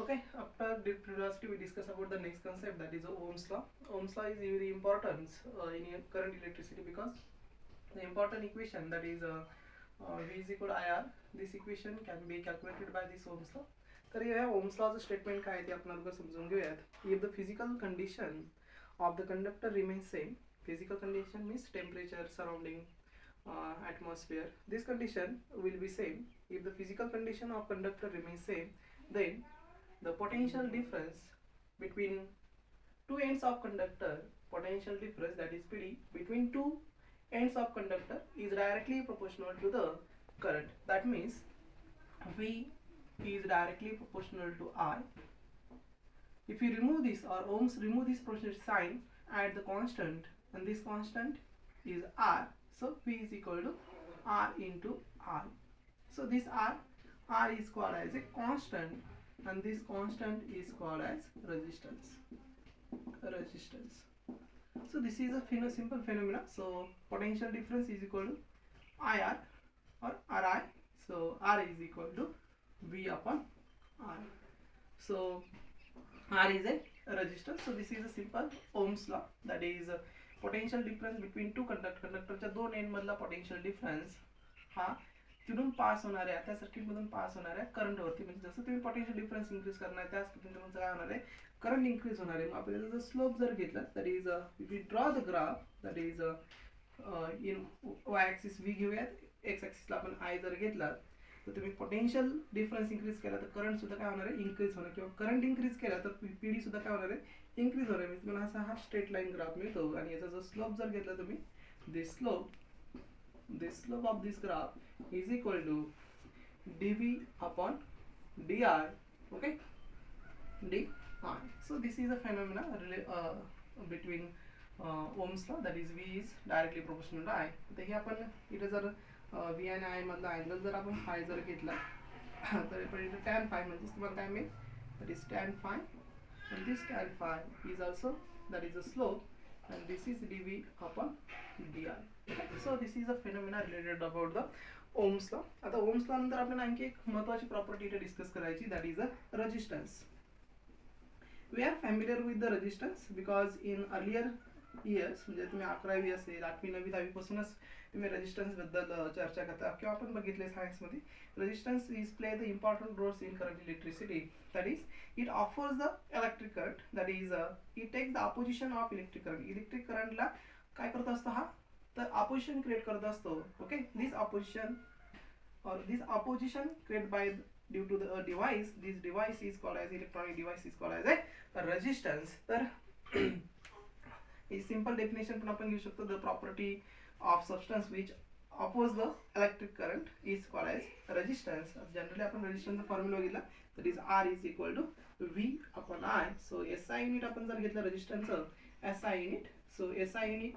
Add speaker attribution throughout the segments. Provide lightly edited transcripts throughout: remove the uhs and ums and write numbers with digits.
Speaker 1: Okay, after previously we discussed about the next concept, that is Ohm's law. Ohm's law is very important in current electricity because the important equation, that is V is equal to IR. This equation can be calculated by this Ohm's law. तर या Ohm's law statement काय ते आपण अगोदर समजून घेऊयात. If the physical condition of the conductor remains same, physical condition means temperature, surrounding atmosphere. This condition will be same. If the physical condition of conductor remains same, then the potential difference between two ends of conductor, potential difference, that is PD, between two ends of conductor is directly proportional to the current. That means V is directly proportional to I. If you remove this, or Ohms remove this proportionality sign, add the constant, and this constant is R. So V is equal to R into I. So this R is called as a constant, and this constant is called as resistance. So this is a simple phenomena. So potential difference is equal to IR or RI. So R is equal to V upon R. So R is a resistance. So this is a simple Ohm's law, that is potential difference between two conductorच्या दोन and मधला potential difference हा तिथून पास होणाऱ्या, त्या circuit मधून पास होणाऱ्या current वरती, म्हणजे जसं तुम्ही पोटेन्शियल डिफरन्स इंक्रीज करणार त्याच पद्धतीने तुमचं काय होणार आहे, करंट इंक्रीज होणार आहे. मग आपण त्याचा स्लोप जर घेतला, that is if you draw the graph, that is in Y axis V घेऊयात, एक्स ॲक्सिसला आपण आय जर घेतला, तर तुम्ही पोटेन्शियल डिफरन्स इंक्रीज केला तर करंट सुद्धा काय होणार आहे, इंक्रीज होणार, किंवा करंट इंक्रीज केला तर पीडी सुद्धा काय होणार आहे, इंक्रीज होणार आहे. तुम्हाला असा हा स्ट्रेट लाईन ग्राफ मिळतो, आणि याचा जो स्लोप जर घेतला तुम्ही, this slope of this graph is equal to dv upon di. Okay, di. So this is a phenomena between Ohm's law, that is V is directly proportional to I. तर हे आपण इथे जर V आणि I मधला angle जर आपण phi जर घेतला, तर पण इथे tan phi म्हणजे तुम्हाला काय मिळेल, that is tan phi, and this tan phi is also, that is the slope, and this is dv upon di. Okay? So this is a phenomena related about the Ohm's law. आता Ohm's law नंतर आपल्याला आणखी एक महत्त्वाची property इथे discuss करायची, that is a resistance. We are familiar with the resistance because in earlier years, म्हणजे तुम्ही 11वी असेल, 8वी 9वी 10वी पासूनच तुम्ही रेजिस्टन्स बद्दल चर्चा करता, किंवा आपण बघितले सायन्स मध्ये, resistance is play the important roles in current electricity. That is it offers the electric current, that is it takes the opposition of electric current. Electric करंटला काय करत असतो हा, तर अपोजिशन क्रिएट करत असतो. Okay, this opposition or this opposition created by due to the device, this device is called as, electronic device is called as a resistance. तर ही simple definition पण आपण घेऊ शकतो, the property of substance which oppose the electric current is called as resistance. generally आपण resistance formula बघितला, that is R is equal to V upon I. so SI unit आपण जर घेतलं resistance SI unit, so SI unit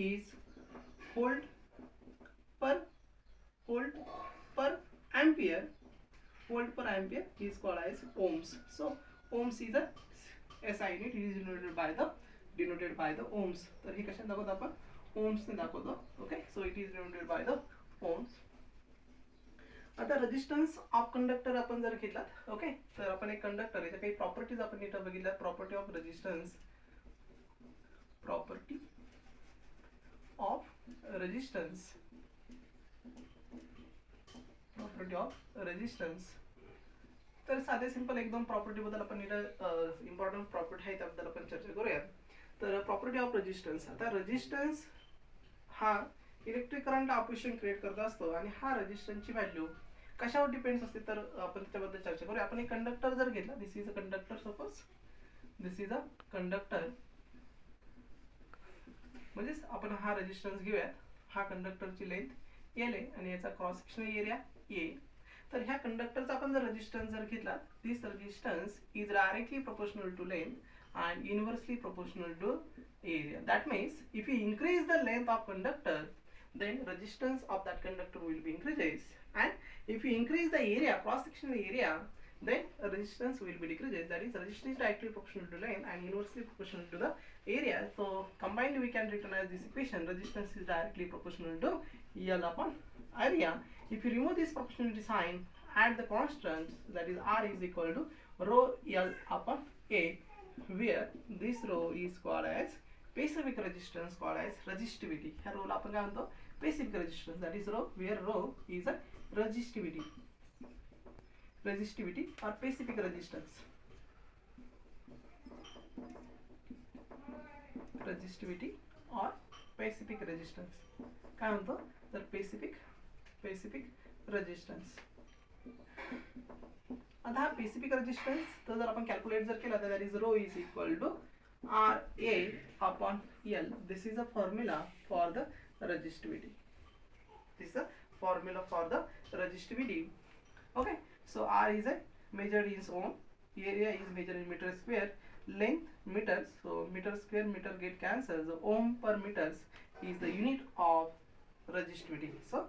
Speaker 1: is volt per ampere. Volt per ampere is called as ohms. So ohms is a SI unit, it is denoted by the ohms. तर हे कशाने दाखवतो आपण, ohms ने दाखवतो. Okay, so it is denoted by the ohms. आता resistance of conductor आपण जर घेतला, ओके, तर आपण एक कंडक्टर याच्या काही प्रॉपर्टीज आपण इथे बघितल्या. Property of resistance, property of resistance, property of resistance. तर साधे सिंपल एक दोन प्रॉपर्टी बद्दल आपण इथे इम्पॉर्टंट प्रॉपर्टी आहे त्याबद्दल आपण चर्चा करूयात. तर प्रॉपर्टी ऑफ रेजिस्टन्स, आता रेजिस्टन्स हा इलेक्ट्रिक करंटला अपोजिशन क्रिएट करत असतो, आणि हा रेजिस्टन्सची व्हॅल्यू कशावर डिपेंड्स असते, तर आपण त्याबद्दल चर्चा करूया. आपण एक कंडक्टर जर घेतला, this is a conductor, suppose this is a conductor, म्हणजे आपण हा रेजिस्टन्स घेऊयात, हा कंडक्टरची लेंथ एल आहे आणि याचा क्रॉस सेक्शनल एरिया ए. तर ह्या कंडक्टरचा आपण जर रेजिस्टन्स जर घेतला, this resistance is directly proportional to length and inversely proportional to area. That means if you increase the length of conductor, then resistance of that conductor will be increases, and if you increase the area, cross sectional area, then resistance will be decreases. That is, resistance is directly proportional to length and inversely proportional to the area. So combined we can written as this equation, resistance is directly proportional to L upon area. If you remove this proportionality sign, add the constants, that is R is equal to rho L upon A, where this rho is called as specific resistance, called as resistivity. ह्या रोला आपण काय म्हणतो specific resistance, that is rho, where rho is a resistivity or specific resistance. Resistivity or specific resistance काय म्हणतो तर specific resistance. आता हा specific resistance तर जर आपण कॅल्क्युलेट जर केला तर that is rho is equal to RA upon L. This is a formula for the resistivity. This is a formula for the resistivity. Okay, so R is a measured in ohm, area is measured in meter square, length meters, so meter square meter get cancelled, so ohm per meters is the unit of resistivity. So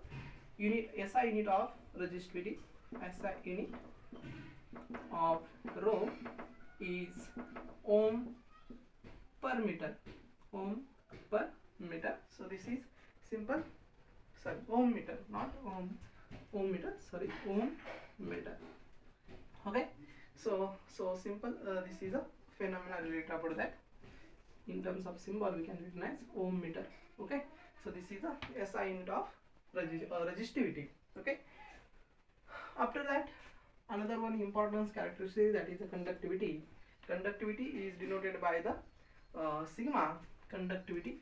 Speaker 1: unit SI unit of resistivity, SI unit of rho is ohm per meter, ohm per meter. So this is simple, sorry, ohm meter, not ohm meter, sorry, ohm meter. Okay, so simple, this is a phenomena related about that. In terms of symbol we can recognize ohm meter. Okay, so this is the SI unit of resistivity. Okay, after that another one important characteristic, that is the conductivity. Conductivity is denoted by the sigma. Conductivity,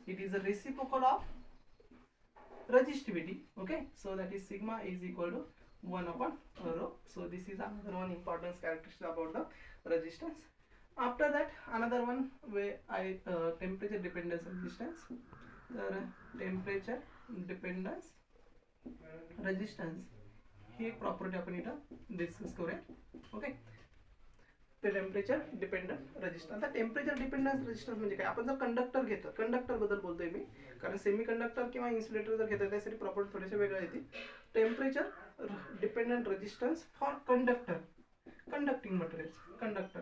Speaker 1: it is a reciprocal of resistivity. Okay, so that is sigma is equal to 1 upon rho. So this is another one important characteristic about the resistance. After that another one where I temperature dependence resistance. Temperature dependence resistance ही एक property आपण इथं discuss करूया. Okay, ते temperature dependent resistance. आता temperature dependence resistance म्हणजे काय, आपण जर कंडक्टर घेतलं, कंडक्टर बद्दल बोलतोय मी, कारण सेमी कंडक्टर किंवा इन्सुलेटर जर घेतलं त्यासाठी प्रॉपर्टी थोडेसे वेगळे येतील. Temperature dependent resistance for conductor, conducting materials, conductor.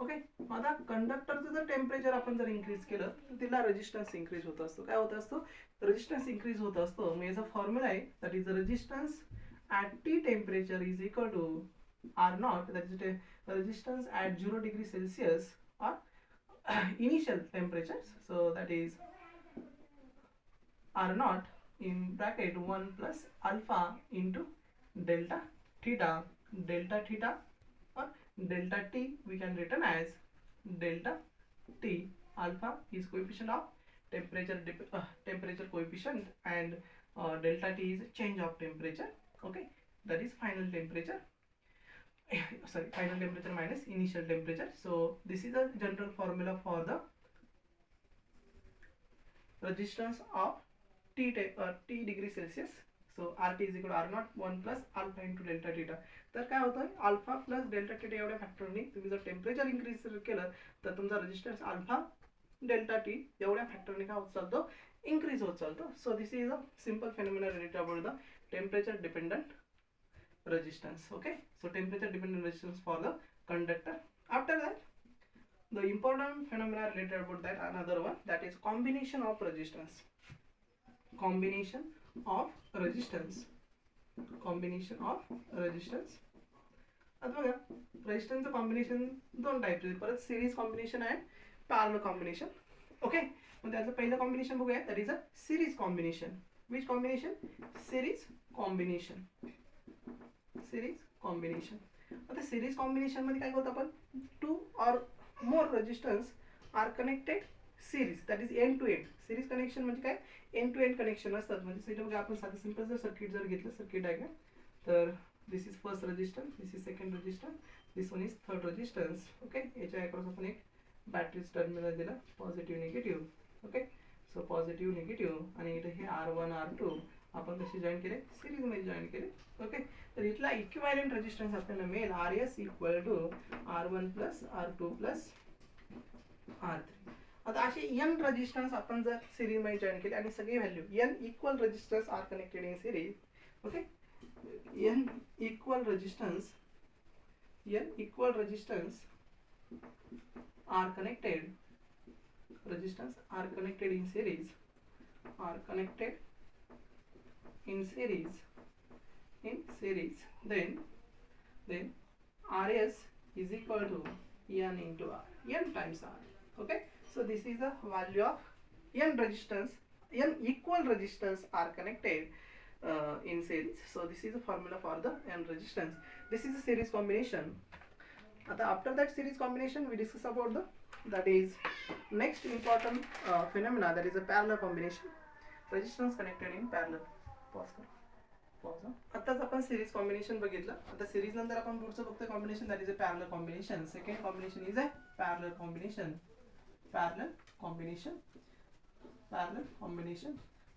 Speaker 1: Okay, आता कंडक्टरचं जर टेम्परेचर आपण जर इन्क्रीज केलं तर तिला रेजिस्टन्स इन्क्रीज होत असतो. काय होत असतो, रेजिस्टन्स इन्क्रीज होत असतो. मग याचा फॉर्म्युला आहे, that is resistance at T temperature is equal to R naught, that is resistance at 0 degree Celsius or initial temperatures. So that is R naught in bracket 1 plus alpha into delta theta. Delta theta or delta T we can written as delta T. Alpha is coefficient of temperature coefficient, and delta T is change of temperature. Okay, that is final temperature sorry, final temperature minus initial temperature. So this is a general formula for the resistance of T degree Celsius. So RT is equal to R naught 1 plus alpha into delta theta. तर काय होतं, alpha plus delta theta एवढ्या फॅक्टरनी तुम्ही जर temperature increase केलं तर तुमचा resistance alpha delta T एवढ्या फॅक्टरनी काय होत चालतो, इन्क्रीज होत चालतो. सो this is a simple phenomena related about the temperature dependent resistance. Okay, so temperature dependent resistance for the conductor. After that the important phenomena related about that, another one, that is combination of resistance. Combination of resistance, combination of resistance. आता बघा, रेजिस्टन्सचं combination दोन टाइपचे, परत series combination आणि parallel combination. Okay, मग त्याचं पहिलं combination बघूया, that is a series combination. Which combination? Series combination. Series combination. आता series combination मध्ये काय होतं, आपण two or more resistance are connected series, that is end to end. Series connection म्हणजे काय, end to end connection असतात. म्हणजे इथे बघा, आपण साधं सिंपल जर सर्किट जर घेतलं, सर्किट डायग्राम, तर this is first resistance, this is second resistance, this one is third resistance. Okay, याच्या अक्रॉस आपण एक बॅटरीज टर्मिनल दिला, positive negative. Okay, so positive negative, आणि इथे हे R1 R2 आपण कसे जॉईन केले, सिरीज मध्ये जॉईन केले. ओके, तर इथला इक्विव्हॅलेंट रेजिस्टन्स आपल्याला मिळेल RS equal to R1 plus R2 plus R3. आता असे n रेजिस्टन्स आपण जर सिरीज मध्ये जॉईन केले आणि सगळे value n equal resistance are connected in series. Okay, n equal resistance are connected, resistance are connected in series, are connected in series, then Rs is equal to n into R, n times R. Okay, so this is the value of n resistance, n equal resistance are connected in series. So this is the formula for the n resistance. This is a series combination. After that series combination, we discuss about the, that is next important phenomena, that is a parallel combination, resistance connected in parallel. आताच आपण series combination बघितलं. आता series नंतर आपण पुढचं बघतोय combination, that is a parallel combination. Second combination is a parallel combination.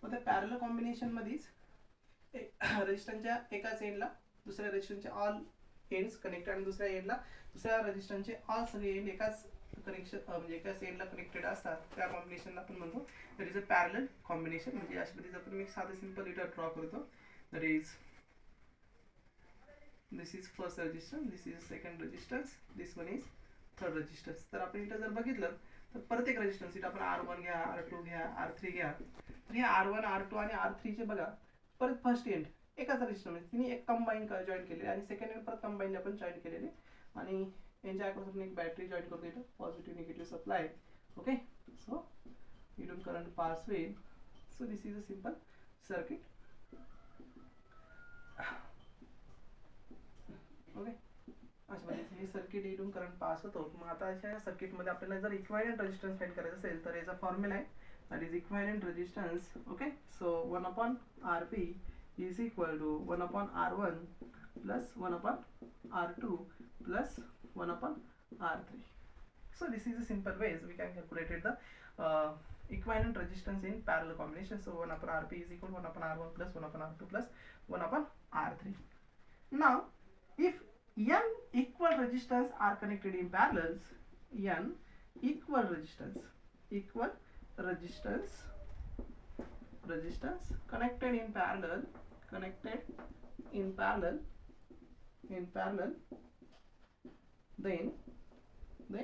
Speaker 1: मग त्या पॅरलल कॉम्बिनेशन मध्येच रेजिस्टन्सच्या एकाच एंडला दुसऱ्या रेजिस्टन्सचे ऑल एंड्स कनेक्टेड आणि दुसऱ्या एंडला दुसऱ्या रेजिस्टन्सचे ऑल सगळे एंड एकाच कनेक्शन म्हणजे एकाच एंडला कनेक्टेड असतात. त्या कॉम्बिनेशनला आपण म्हणतो that is a parallel combination. म्हणजे अशा पद्धतीचं आपण मी साधं सिंपल इथं ड्रॉ करतो. That is, this is first resistance, this is second resistance, this one is third resistance. तर आपण इथं जर बघितलं तर प्रत्येक रेजिस्टन्स इथं आपण R1 घ्या, R2 घ्या, R3 घ्या. तर हे R1, R2 आणि R3 चे बघा परत फर्स्ट एंड एकाच रेजिस्टन्स तिने एक कंबाईन जॉईन केलेले आणि सेकंड एंड परत कंबाईन आपण जॉईन केलेले आणि यांच्या अक्रॉस आपण एक बॅटरी जॉईन करतो इथं, पॉझिटिव्ह निगेटिव्ह सप्लाय. ओके, सो इथून करंट पास होईल. सो this is a simple circuit. Okay, अशा पद्धतीने हे सर्किट इथून करंट पास होतो. मग आता अशा सर्किटमध्ये आपल्याला जर इक्विव्हॅलेंट रेजिस्टन्स फाइंड करायचं असेल तर याचा फॉर्म्युला आहे, that is equivalent resistance. Okay, so 1/Rp is equal to 1/R1 plus 1/R2 plus 1/R3. So this is a simple ways we can calculate the equivalent resistance in parallel combination. So 1/Rp is equal to 1/R1 plus 1/R2 plus 1/R3. Now if n equal resistance are connected in parallels, n equal resistance connected in parallel, then the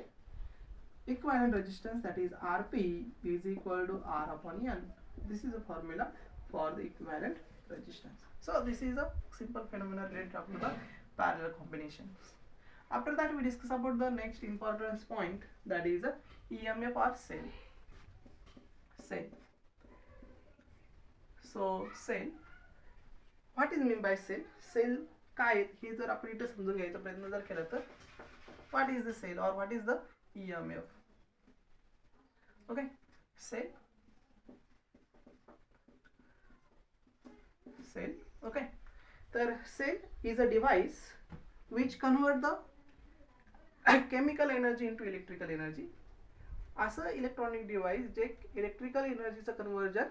Speaker 1: equivalent resistance, that is Rp, is equal to R upon n. This is a formula for the equivalent resistance. So this is a simple phenomenon related to the parallel combinations. After that we discuss about the next important point, that is EMF or cell. So cell, what is mean by cell? Cell काय हे जर आपण इथे समजून घ्यायचा प्रयत्न जर केला तर what is the cell or what is the EMF? Okay, cell. Okay, तर cell is a device which convert the chemical energy into electrical energy. असं इलेक्ट्रॉनिक डिव्हाइस जे इलेक्ट्रिकल एनर्जीचं कन्व्हर्जन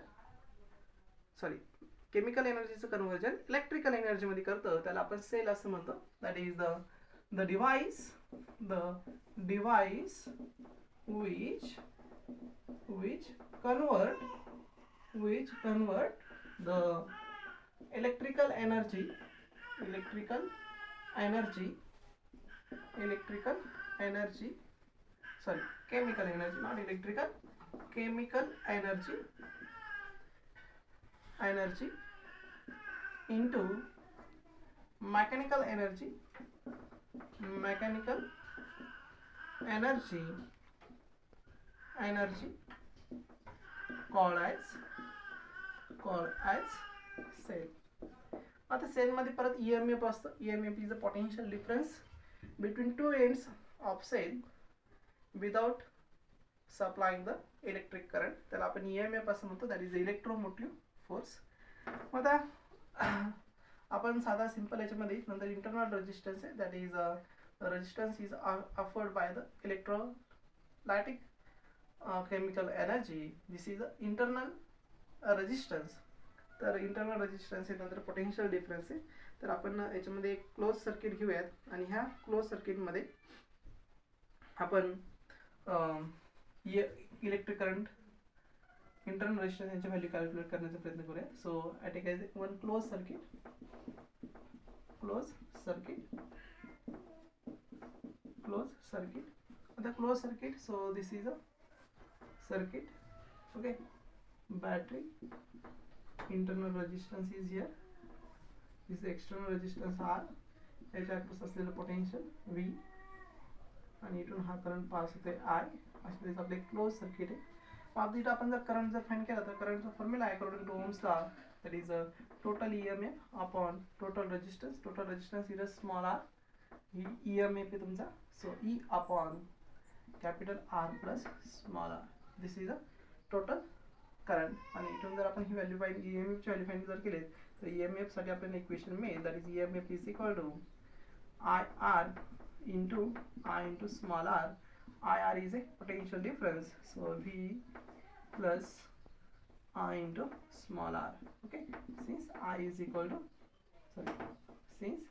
Speaker 1: केमिकल एनर्जीचं कन्व्हर्जन इलेक्ट्रिकल एनर्जी मध्ये करतं, त्याला आपण cell असं म्हणतो. That is the device which convert the electrical energy, sorry, chemical energy, not electrical, chemical energy into mechanical energy called as cell. आता सेल मध्ये परत EMF असतं. EMF is a potential difference between two ends of cell without supplying the electric current. त्याला आपण EMF असं म्हणतो, that is electromotive force. आता आपण साधा सिंपल याच्यामध्ये नंतर इंटरनल रेजिस्टन्स आहे, that is resistance is offered by the electrolytic chemical energy. This is internal resistance. तर इंटरनल रेजिस्टन्स आहे, नंतर पोटेन्शियल डिफरन्स आहे. तर आपण याच्यामध्ये एक क्लोज सर्किट घेऊयात आणि ह्या क्लोज सर्किटमध्ये आपण इलेक्ट्रिक करंट, इंटरनल रेजिस्टन्स यांची व्हॅल्यू कॅल्क्युलेट करण्याचा प्रयत्न करूया. So I take as one close circuit. आता close circuit, so this is a circuit. Okay, battery internal resistance is here, this external resistance R, ह्याच्या across असलेलं potential V, आणि इथून हा करंट पास होते I. अशा तऱ्हेचं आपले क्लोज सर्किट आहे. आता इथं आपण जर करंट जर फाइंड केला तर करंटचा फॉर्म्युला आहे according to Ohm's law, that is total EMF upon total resistance. Total resistance is a small r, EMF आहे तुमचा, so E upon capital R plus small r. This is a total current. आणि इथून जर आपण ही value find EMF ची value find जर केले तर EMF साठी आपल्याला इक्वेशन मिळेल, that is EMF is equal to IR into I into small r. IR is a potential difference, so V plus I into small r. Okay, since I is equal to, sorry, since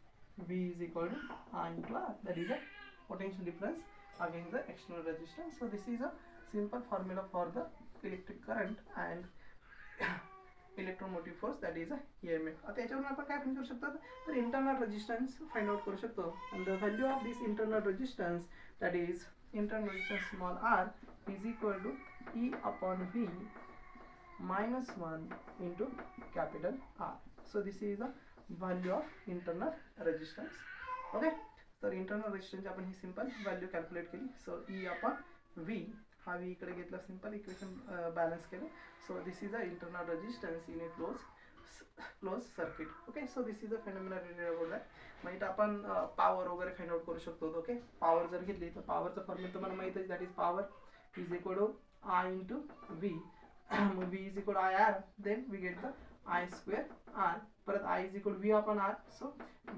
Speaker 1: V is equal to I into R, that is a potential difference against the external resistance. So this is a simple formula for the electric current and electromotive force, that is a EMF. आता याच्यावरून आपण काय find करू शकतो तर internal resistance find out करू शकतो. and the value of this internal resistance, that is internal resistance small r, is equal to E upon V minus 1 into capital R. So this is the value of internal resistance. Okay, तर internal resistance आपण ही simple value calculate केली. सो E upon V, हा V इकडे घेतला, simple equation balance केलं. So this is a internal resistance in a close circuit. Okay, so this is a phenomena related about that. मग इथं आपण power वगैरे फाइंड आउट करू शकतो. ओके, पॉवर जर घेतली तर पॉवरचा फॉर्म्युला तुम्हाला माहिती आहे, that is power is equal to I into V. V is equal to IR, then we get the I square R. परत I is equal to V upon R, so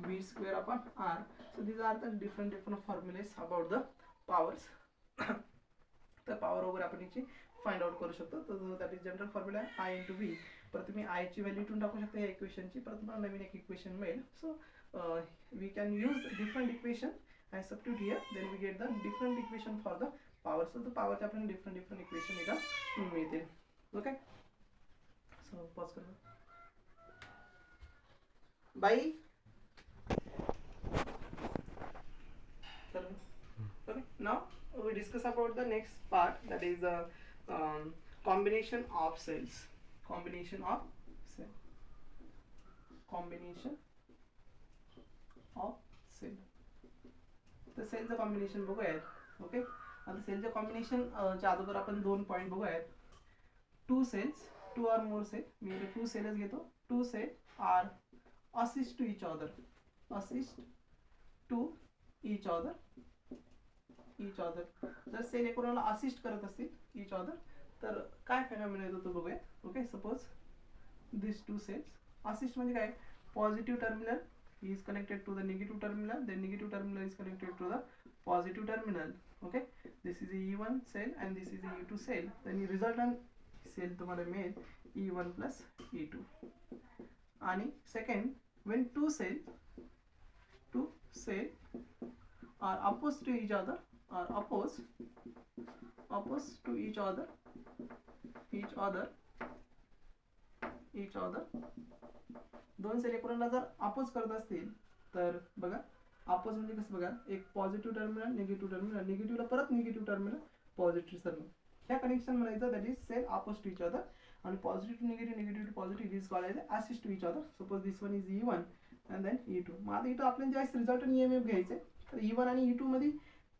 Speaker 1: V square upon R. So these are the different formulas about the powers. तर power वगैरे आपण याची find out करू शकतो. तर that is general formula I into V. परत तुम्ही I ची व्हॅल्यू इथून टाकू शकता या इक्वेशनची, परत तुम्हाला नवीन एक इक्वेशन मिळेल. So we can use different equation and substitute here, then we get the different equation for the power. So पॉवरचे आपल्याला डिफरंट इक्वेशन इथं मिळतील. ओके, सो पॉज करू बाई. Okay, now we discuss about the next part, that is combination of cells. Combination of cell. Combination of cell. तर सेलचं combination बघूयात. Okay, आता सेलचं combination च्या अगोदर आपण दोन पॉईंट बघूयात. Two cells, two or more cell, मी इथे टू सेलच घेतो. Two cell are assist to each other, assist to each other. Each other जर सेल कोणाला असिस्ट करत असतील इच अदर, तर काय फेनॉमेना येतो तो बघूया. Okay, suppose this two cells, assist म्हणजे काय, positive terminal is connected to the negative terminal, then negative terminal is connected to the positive terminal. Okay, this is a E1 cell and this is a E2 cell. Then resultant cell तुम्हाला मिळेल E1 plus E2. आणि second, when two cell are opposed to each other, are opposed to each other, दोन cell एकमेकांना जर oppose करत असतील तर बघा, अपोज म्हणजे कसं बघा, एक पॉझिटिव्ह टर्मिनल, निगेटिव्ह टर्मिनल, निगेटिव्हला परत निगेटिव्ह टर्मिनल, पॉझिटिव्ह टर्मिनल, ह्या कनेक्शन म्हणायचं, that is cell oppose to each other. आणि positive to negative, negative to positive is called as assist to each other. Suppose this one is E1 and then E2. मग आता इथं आपल्याला ज्यावेळेस resultant EMF घ्यायचे, तर E1 आणि E2 मध्ये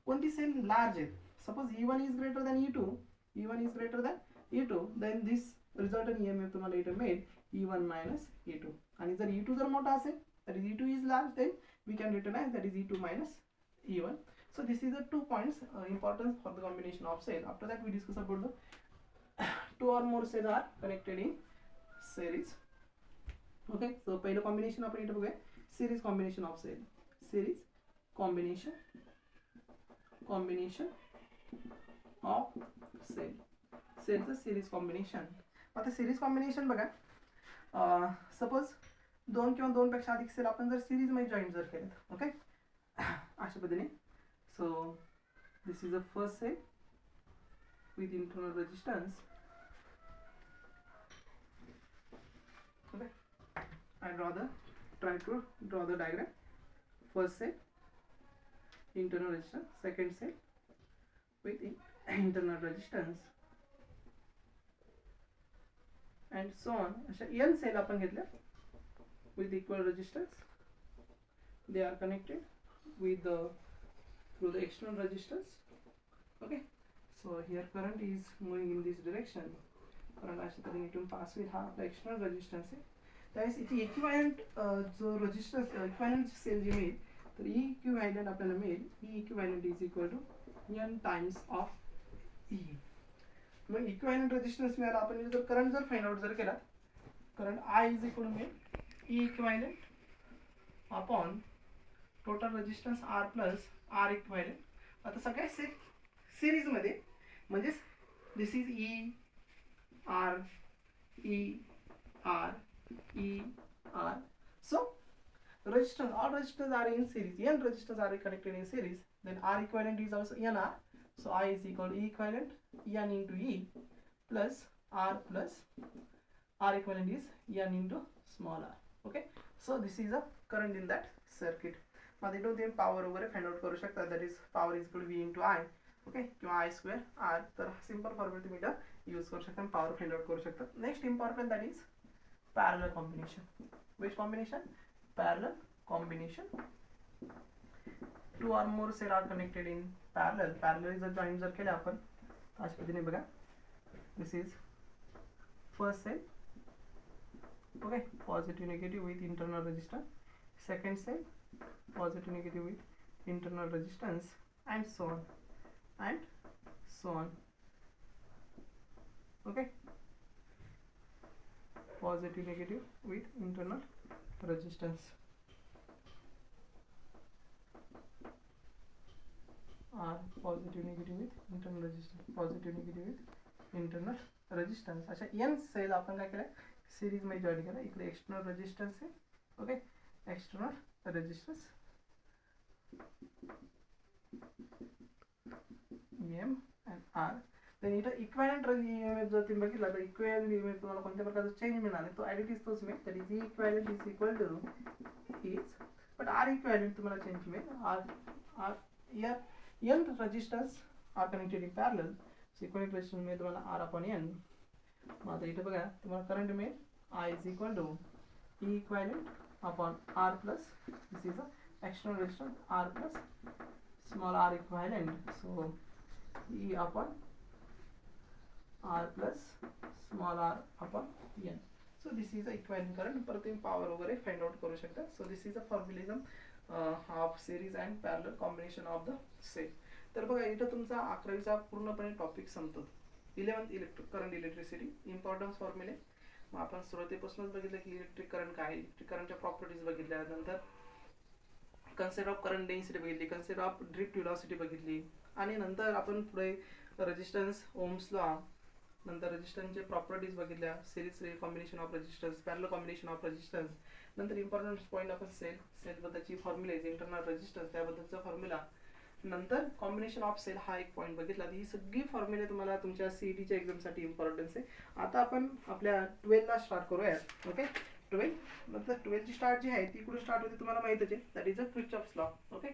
Speaker 1: कोणती सेल लार्ज आहेत. Suppose E1 is greater than E2, E1 is greater than E2, then this resultant EMF तुम्हाला इथं मिळेल E1 minus E2. आणि जर E2 जर मोठा असेल तर E2 is large, then we can written as that is E2 minus E1. So this is the 2 points importance for the combination of cell. After that we discuss about the two or more cells are connected in series. Okay, so पहिलं combination आपण इथे बघूया, series combination of cell. Series combination of cell. Cellचं series combination. आता series combination बघा, suppose दोन किंवा दोन पेक्षा अधिक सेल आपण जर सिरीज मध्ये जॉईन जर केले, ओके, अशा पद्धतीने. So this is a first cell with internal resistance. Okay, I try to draw the diagram. First cell internal resistance, second cell with internal resistance, and so on अशा n cell आपण घेतल्या with equal resistance. They are connected with through the external resistance. Okay, so here current is moving in this direction. Current अशा तऱ्हेने इथून पास होईल. हा आपला external resistance आहे. त्यावेळेस इथे इक्विव्हॅलंट जो रेजिस्टन्स इक्विव्हॅलंट सेल जी मिळेल तर ई इक्विव्हॅलंट आपल्याला मिळेल. E equivalent is equal to n times of E. मग इक्विव्हॅलंट रेजिस्टन्स मिळाला. आपण जर करंट जर फाइंड आउट जर केला current I is equal to मिळेल E equivalent upon total resistance R plus R equivalent. आता सगळ्या सिरीज मध्ये म्हणजे this is E R E R E R. So resistance, all resistors are in series. N resistors are connected in series. Then R equivalent is also NR. So I is equal to E equivalent N into E plus R equivalent is N into small r. Okay, so this is a current in that circuit. Now they don't power वगैरे find out करू शकता. that is power is equal to V into I. Okay, किंवा I square R. तर simple formula तुम्ही इथं use करू शकता, power find out करू शकता. Next important that is parallel combination. Which combination? Parallel combination. Two or more cell are connected in parallel. Parallel जर join जर केले आपण अशा पद्धतीने बघा. This is first cell. Okay, positive negative with internal resistance. Second cell, positive negative with internal resistance, and so on and so on. Okay, positive negative with internal resistance or positive negative with internal resistance, positive negative with internal resistance. अच्छा n cell आपण काय केलं series मध्ये join केला. इकडे external resistance आहे. Okay, external resistance EM and R. तर इथं इक्विव्हॅलंट EMF जर तुम्ही बघितला तर इक्विव्हॅलंट EMF तुम्हाला कोणत्या प्रकारचा चेंज मिळणार तो ऍडिटिव्ह तोच मिळेल. तर is equivalent is equal to is but R equivalent तुम्हाला चेंज मिळेल. R n resistance are connected in parallel. Equivalent resistance मिळेल तुम्हाला R upon n. मग आता इथे बघा तुम्हाला करंट मिळेल I is equal to E equivalent upon R plus this is a external resistance R plus small r equivalent. So E upon R plus small r upon N. So this is a equivalent current. परत तुम्ही power वगैरे find out करू शकता. So this is a formalism of series and parallel combination of the cell. तर बघा इथं तुमचा 11वीचा पूर्णपणे टॉपिक संपतो. 11th electric current electricity importance फॉर्म्युले. मग आपण सुरुवातीपासूनच बघितलं की इलेक्ट्रिक करंट काय आहे, इलेक्ट्रिक करंटच्या प्रॉपर्टीज बघितल्या, नंतर कन्सेप्ट ऑफ करंट डेन्सिटी बघितली, कन्सेप्ट ऑफ ड्रिफ्ट व्हेलॉसिटी बघितली, आणि नंतर आपण पुढे रेजिस्टन्स ओम्स लॉ, नंतर रेजिस्टन्सचे प्रॉपर्टीज बघितल्या, series combination of resistance, parallel combination of resistance, नंतर इम्पॉर्टंट पॉईंट आपण सेलबद्दलची फॉर्म्युलेज, इंटरनल रेजिस्टन्स त्याबद्दलचा फॉर्म्युला, नंतर कॉम्बिनेशन ऑफ सेल हा एक पॉईंट बघितला. ही सगळी फॉर्म्युले तुम्हाला तुमच्या सीईटीच्या एक्झामसाठी इम्पॉर्टन्स आहे. आता आपण आपल्या 12ला स्टार्ट करूया. ओके, 12 नंतर 12ची स्टार्ट जी आहे ती कुठे स्टार्ट होते तुम्हाला माहितच आहे. That is a Kirchhoff's law. Okay,